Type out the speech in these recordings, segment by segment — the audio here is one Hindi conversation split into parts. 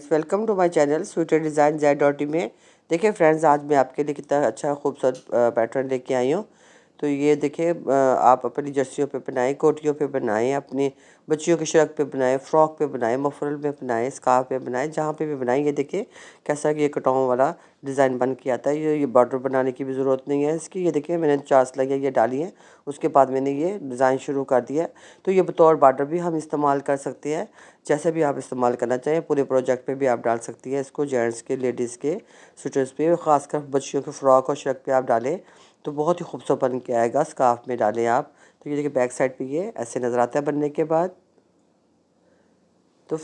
Friends, welcome to my channel sweater design Z.in में। देखिए फ्रेंड्स, आज मैं आपके लिए कितना अच्छा खूबसूरत पैटर्न लेके आई हूँ। तो ये देखिए, आप अपनी जर्सियों पे बनाएं, कोटियों पे बनाएं, अपनी बच्चियों की शर्ट पे बनाएं, फ्रॉक पे बनाएं, मफरल पे बनाएं, स्कार्फ पे बनाएं, जहाँ पे भी बनाएं। ये देखिए कैसा कि ये कटाव वाला डिज़ाइन बन के आता है। ये बॉर्डर बनाने की भी ज़रूरत नहीं है इसकी। ये देखिए मैंने 4 सिलाइयाँ ये डाली हैं, उसके बाद मैंने ये डिज़ाइन शुरू कर दिया। तो ये बतौर बॉर्डर भी हम इस्तेमाल कर सकते हैं, जैसे भी आप इस्तेमाल करना चाहें। पूरे प्रोजेक्ट पे भी आप डाल सकती हैं इसको, जेंट्स के, लेडीज़ के स्वेटर्स पे, ख़ासकर बच्चियों के फ्रॉक और शर्ट पे आप डालें तो बहुत ही खूबसूरत बन के आएगा। स्कार्फ में डालें आप तो ये देखिए बैक साइड पे ये ऐसे नज़र आता है बनने के बाद। तो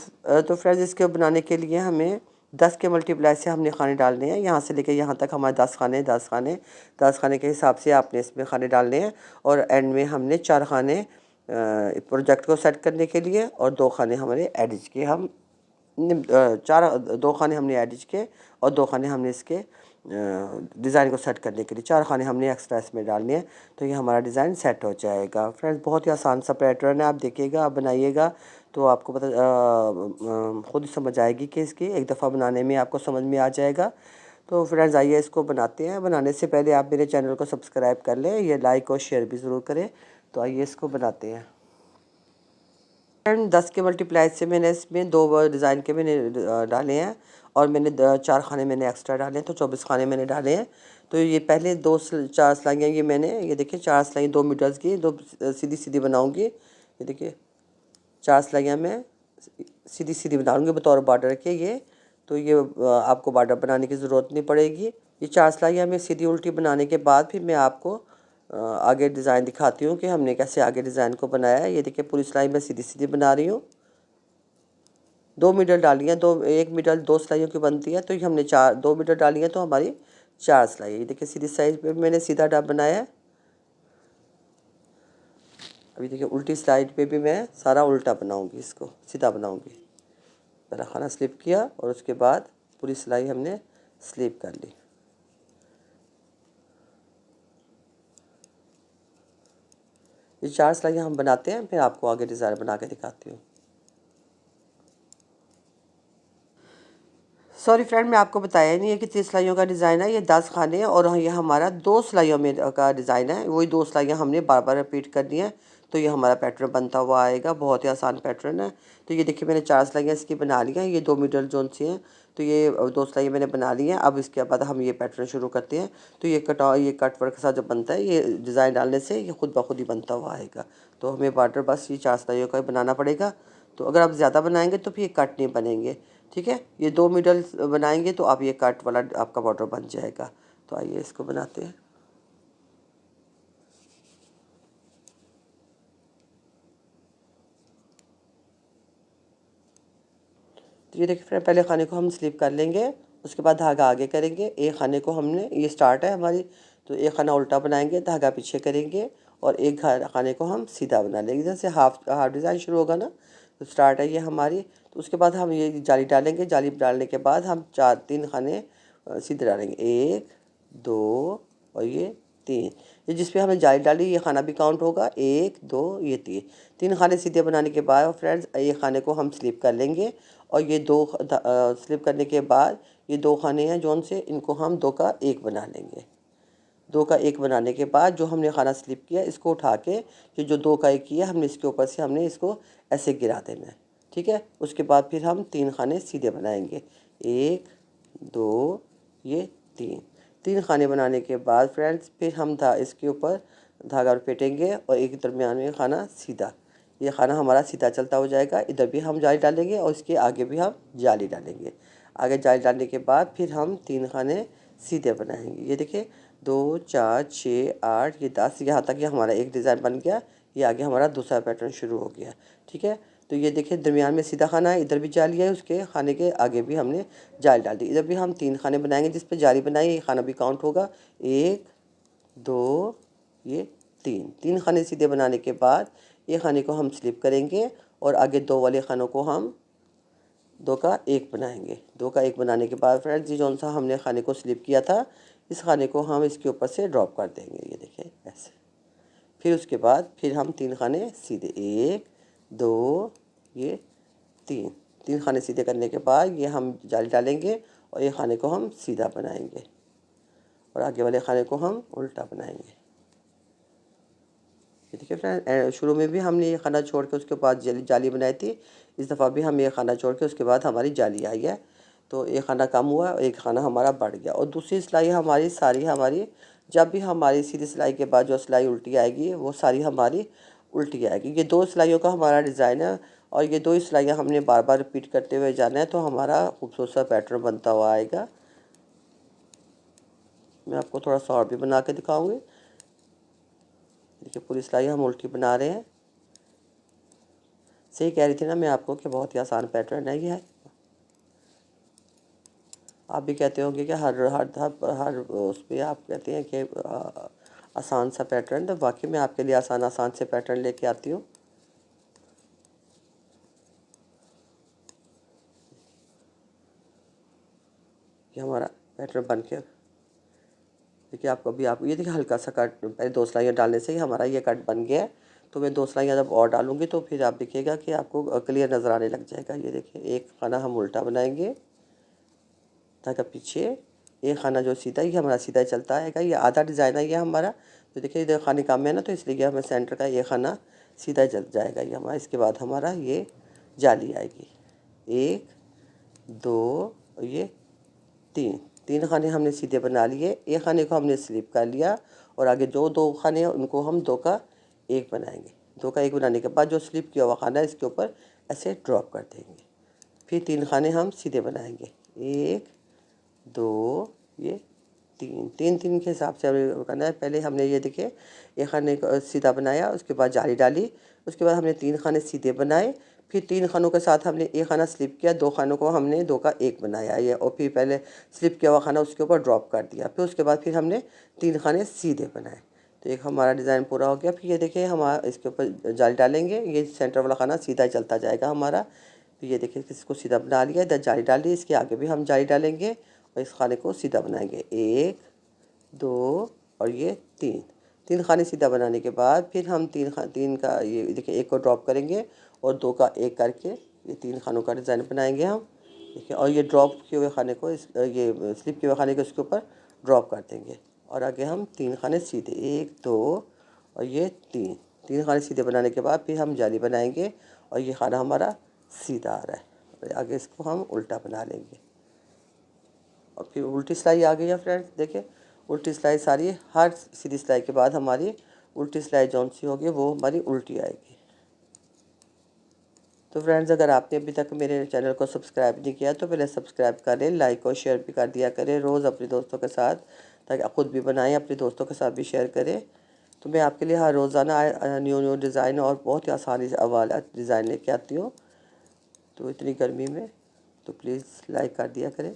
फ्रेंड्स, इसके बनाने के लिए हमें 10 के मल्टीप्लाई से हमने खाने डालने हैं। यहाँ से लेकर यहाँ तक हमारे 10 खाने के हिसाब से आपने इसमें खाने डालने हैं। और एंड में हमने 4 खाने प्रोजेक्ट को सेट करने के लिए, और 2 खाने हमारे एडिज के, हम 2 खाने हमने एडिज के और 2 खाने हमने इसके डिज़ाइन को सेट करने के लिए, 4 खाने हमने एक्स्ट्रा इसमें डालने हैं। तो ये हमारा डिज़ाइन सेट हो जाएगा। फ्रेंड्स, बहुत ही आसान सा पैटर्न है, आप देखिएगा, आप बनाइएगा तो आपको पता खुद ही समझ आएगी कि इसकी एक दफ़ा बनाने में आपको समझ में आ जाएगा। तो फ्रेंड्स, आइए इसको बनाते हैं। बनाने से पहले आप मेरे चैनल को सब्सक्राइब कर लें, ये लाइक और शेयर भी ज़रूर करें। तो आइए इसको बनाते हैं। फ्रेंड, 10 के मल्टीप्लाई से मैंने इसमें 2 डिज़ाइन के मैंने डाले हैं, और मैंने 4 खाने मैंने एक्स्ट्रा डाले हैं, तो 24 खाने मैंने डाले हैं। तो ये पहले 4 सिलाइयाँ ये मैंने, ये देखिए 4 सिलाई 2 मीटर्स की, 2 सीधी सीधी बनाऊंगी। ये देखिए 4 सिलाइयाँ मैं सीधी सीधी बनाऊंगी बतौर बॉर्डर के ये। तो ये आपको बॉर्डर बनाने की ज़रूरत नहीं पड़ेगी। ये 4 सिलाइयाँ मैं सीधी उल्टी बनाने के बाद फिर मैं आपको आगे डिज़ाइन दिखाती हूँ कि हमने कैसे आगे डिज़ाइन को बनाया है। ये देखिए पूरी सिलाई मैं सीधी सीधी बना रही हूँ। 2 मीटर डाली है, 1 मीटर 2 सिलाइयों की बनती है, तो ये हमने 2 मीटर डाली है, तो हमारी 4 सिलाई। ये देखिए सीधी साइज पे मैंने सीधा डाब बनाया है। अभी देखिए उल्टी साइड पे भी मैं सारा उल्टा बनाऊंगी, इसको सीधा बनाऊंगी। पहला खाना स्लिप किया और उसके बाद पूरी सिलाई हमने स्लिप कर ली। ये 4 सिलाइयाँ हम बनाते हैं, फिर आपको आगे डिज़ाइन बना के दिखाती हूँ। सॉरी फ्रेंड, मैं आपको बताया ही नहीं है कि 30 सिलाइयों का डिज़ाइन है। ये 10 खाने हैं और ये हमारा 2 सिलाइयों में का डिज़ाइन है। वही 2 सिलाइयाँ हमने बार बार रिपीट करनी है, तो ये हमारा पैटर्न बनता हुआ आएगा। बहुत ही आसान पैटर्न है। तो ये देखिए मैंने 4 सिलाइयाँ इसकी बना ली हैं। ये 2 मीटर जोन सी हैं, तो ये 2 सिलाइयाँ मैंने बना ली हैं। अब इसके बाद हम ये पैटर्न शुरू करते हैं। तो ये कट वर्क के साथ जब बनता है, ये डिज़ाइन डालने से ये खुद ब खुद ही बनता हुआ आएगा। तो हमें बॉर्डर बस ये 4 सिलाइयों का ही बनाना पड़ेगा। तो अगर आप ज़्यादा बनाएंगे तो फिर ये कट नहीं बनेंगे। ठीक है, ये 2 मिडल बनाएंगे तो आप ये कट वाला आपका बॉर्डर बन जाएगा। तो आइए इसको बनाते हैं। तो ये देखिए फ्रेंड, पहले खाने को हम स्लिप कर लेंगे, उसके बाद धागा आगे करेंगे। एक खाने को हमने, ये स्टार्ट है हमारी, तो एक खाना उल्टा बनाएंगे, धागा पीछे करेंगे, और एक खाने को हम सीधा बना लेंगे। जैसे हाफ हाफ डिज़ाइन शुरू होगा ना, तो स्टार्ट है ये हमारी। तो उसके बाद हम ये जाली डालेंगे। जाली डालने के बाद हम 3 खाने सीधे डालेंगे, 1 2 और ये 3। ये जिस पे हमने जाली डाली ये खाना भी काउंट होगा, 1 2 ये 3 खाने सीधे बनाने के बाद फ्रेंड्स, एक खाने को हम स्लिप कर लेंगे, और ये 2 स्लिप करने के बाद ये 2 खाने हैं जोन से, इनको हम 2 का 1 बना लेंगे। 2 का 1 बनाने के बाद जो हमने खाना स्लिप किया इसको उठा के, ये जो 2 का 1 किया हमने, इसके ऊपर से हमने इसको ऐसे गिरा देना है। ठीक है, उसके बाद फिर हम 3 खाने सीधे बनाएंगे, 1 2 ये 3 खाने बनाने के बाद फ्रेंड्स, फिर हम इसके ऊपर धागा लपेटेंगे, और एक दरमियान में खाना सीधा। ये खाना हमारा सीधा चलता हो जाएगा। इधर भी हम जाली डालेंगे और इसके आगे भी हम जाली डालेंगे। आगे जाली डालने के बाद फिर हम 3 खाने सीधे बनाएंगे। ये देखिए 2 4 6 8 ये 10, यहाँ तक ये हमारा एक डिज़ाइन बन गया। ये आगे हमारा दूसरा पैटर्न शुरू हो गया। ठीक है, तो ये देखिए दरमियान में सीधा खाना है, इधर भी जाली है, उसके खाने के आगे भी हमने जाली डाल दी। इधर भी हम 3 खाने बनाएंगे, जिस पे जाली बनाई ये खाना भी काउंट होगा, 1 2 ये 3 खाने सीधे बनाने के बाद ये खाने को हम स्लिप करेंगे, और आगे 2 वाले खानों को हम 2 का 1 बनाएंगे। 2 का 1 बनाने के बाद फ्रेंड्स, ये जौन सा हमने खाने को स्लिप किया था, इस खाने को हम इसके ऊपर से ड्रॉप कर देंगे। ये देखिए ऐसे। फिर उसके बाद फिर हम 3 खाने सीधे, 1 2 ये 3 3 खाने सीधे करने के बाद ये हम जाली डालेंगे और एक खाने को हम सीधा बनाएंगे और आगे वाले खाने को हम उल्टा बनाएंगे। ये देखिए फ्रेंड, शुरू में भी हमने ये खाना छोड़ के उसके बाद जाली बनाई थी। इस दफ़ा भी हम ये खाना छोड़ के उसके बाद हमारी जाली आई है। तो एक खाना कम हुआ और एक खाना हमारा बढ़ गया। और दूसरी सिलाई हमारी सारी हमारी, जब भी हमारी सीधी सिलाई के बाद जो सिलाई उल्टी आएगी वो सारी हमारी उल्टी आएगी। ये 2 सिलाइयों का हमारा डिज़ाइन है और ये 2 ही सिलाइयाँ हमने बार बार रिपीट करते हुए जाना है, तो हमारा खूबसूरत सा पैटर्न बनता हुआ आएगा। मैं आपको थोड़ा सा और भी बना के दिखाऊंगी। देखिए पूरी सिलाई हम उल्टी बना रहे हैं। सही कह रही थी ना मैं आपको कि बहुत ही आसान पैटर्न है ये है। आप भी कहते होंगे कि हर हर हर हर उस पर आप कहते हैं कि आसान सा पैटर्न, तो वाकई में आपके लिए आसान आसान से पैटर्न लेके आती हूँ। ये हमारा पैटर्न बन के देखिए आपको अभी आप ये देखिए हल्का सा कट, पहले 2 सिलाइयाँ डालने से ही हमारा ये कट बन गया है। तो मैं 2 सिलाइयाँ जब और डालूंगी तो फिर आप देखिएगा कि आपको क्लियर नज़र आने लग जाएगा। ये देखिए एक खाना हम उल्टा बनाएंगे ताकि पीछे, एक खाना जो सीधा, ये हमारा सीधा ही चलता आएगा। ये आधा डिज़ाइन है ये हमारा। तो देखिए इधर खाने कम है ना, तो इसलिए हमें सेंटर का ये खाना सीधा चल जाएगा ये हमारा। इसके बाद हमारा ये जाली आएगी 1 2 और ये 3 खाने हमने सीधे बना लिए। एक खाने को हमने स्लिप कर लिया और आगे जो 2 खाने हैं उनको हम 2 का 1 बनाएंगे। 2 का 1 बनाने के बाद जो स्लिप किया हुआ खाना है इसके ऊपर ऐसे ड्रॉप कर देंगे। फिर 3 खाने हम सीधे बनाएंगे 1 2 ये 3 के हिसाब से हमें करना है। पहले हमने ये देखिए एक खाने को सीधा बनाया, उसके बाद जाली डाली, उसके बाद हमने 3 खाने सीधे बनाए, फिर 3 खानों के साथ हमने एक खाना स्लिप किया, 2 खानों को हमने 2 का 1 बनाया ये, और फिर पहले स्लिप किया हुआ खाना उसके ऊपर ड्रॉप कर दिया। फिर उसके बाद फिर हमने 3 खाने सीधे बनाए। तो एक हमारा डिज़ाइन पूरा हो गया। फिर ये देखिए हम इसके ऊपर जाली डालेंगे, ये सेंटर वाला खाना सीधा चलता जाएगा हमारा। फिर ये देखिए इसको सीधा बना लिया, इधर जाली डाल दी, इसके आगे भी हम जाली डालेंगे और इस खाने को सीधा बनाएंगे 1 2 और ये 3 खाने सीधा बनाने के बाद फिर हम 3 का ये देखिए 1 को ड्रॉप करेंगे और 2 का 1 करके ये 3 खानों का डिज़ाइन बनाएंगे हम। देखिए और ये ड्रॉप किए हुए खाने को ये स्लिप किए हुए खाने को इसके ऊपर ड्रॉप कर देंगे और आगे हम 3 खाने सीधे 1 2 और ये 3 खाने सीधे बनाने के बाद फिर हम जाली बनाएंगे और ये खाना हमारा सीधा आ रहा है और आगे इसको हम उल्टा बना लेंगे। और फिर उल्टी सिलाई आ गई है फ्रेंड्स। देखिए उल्टी सिलाई सारी, हर सीधी सिलाई के बाद हमारी उल्टी सिलाई जौन सी होगी वो हमारी उल्टी आएगी। तो फ्रेंड्स अगर आपने अभी तक मेरे चैनल को सब्सक्राइब नहीं किया तो पहले सब्सक्राइब करें, लाइक और शेयर भी कर दिया करें रोज़ अपने दोस्तों के साथ, ताकि ख़ुद भी बनाएं, अपने दोस्तों के साथ भी शेयर करें। तो मैं आपके लिए हर रोज़ाना न्यू डिज़ाइन और बहुत ही आसानी से वाला डिज़ाइन लेके आती हूँ। तो इतनी गर्मी में तो प्लीज़ लाइक कर दिया करें।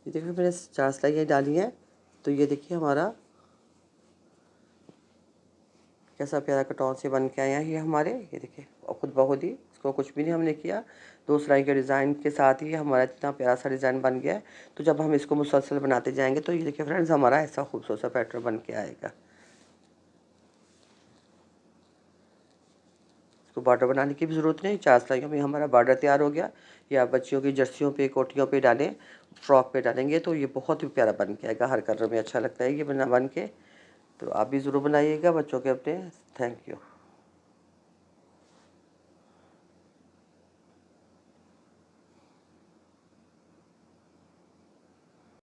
ये देखिए मैंने 4 सिलाइयाँ डाली हैं। तो ये देखिए हमारा कैसा प्यारा कटौन से बन के आया है ये हमारे। ये देखिए और खुद ब खुद ही, इसको कुछ भी नहीं हमने किया, 2 सिलाई के डिज़ाइन के साथ ही हमारा इतना प्यारा सा डिज़ाइन बन गया है। तो जब हम इसको मुसलसल बनाते जाएंगे तो ये देखिए फ्रेंड्स हमारा ऐसा खूबसूरत सा पैटर्न बन के आएगा। इसको बॉर्डर बनाने की भी ज़रूरत नहीं, 4 सिलाइयों में हमारा बॉर्डर तैयार हो गया। या बच्चियों की जर्सियों पे, कोटियों पे डालें, फ्रॉक पे डालेंगे तो ये बहुत ही प्यारा बन के आएगा। हर कलर में अच्छा लगता है ये बन के। तो आप भी ज़रूर बनाइएगा बच्चों के अपने। Thank you.